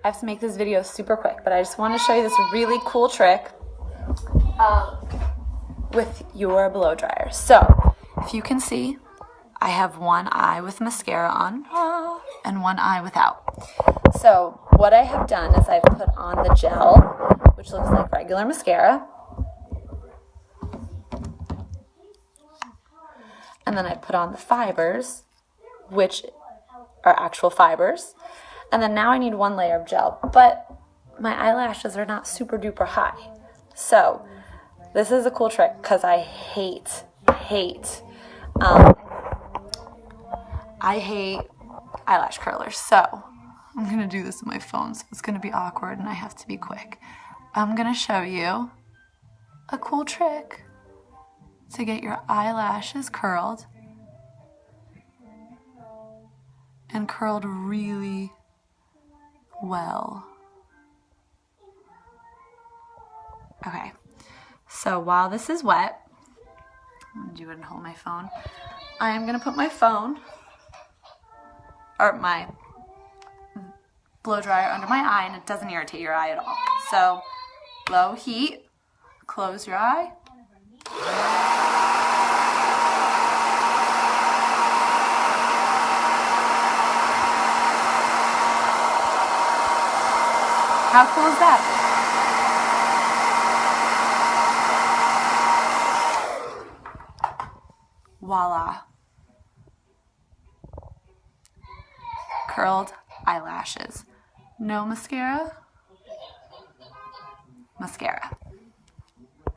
I have to make this video super quick, but I just want to show you this really cool trick with your blow dryer. So, if you can see, I have one eye with mascara on and one eye without. So, what I have done is I've put on the gel, which looks like regular mascara. And then I put on the fibers, which are actual fibers. And then now I need one layer of gel, but my eyelashes are not super duper high. So this is a cool trick because I hate eyelash curlers. So I'm gonna do this with my phone, so it's gonna be awkward and I have to be quick. I'm gonna show you a cool trick to get your eyelashes curled and curled really well. Okay, so while this is wet, I'm gonna do it and hold my phone. I am gonna put my phone, or my blow dryer under my eye, and it doesn't irritate your eye at all. So, low heat, close your eye. How cool is that? Voila. Curled eyelashes. No mascara. Mascara.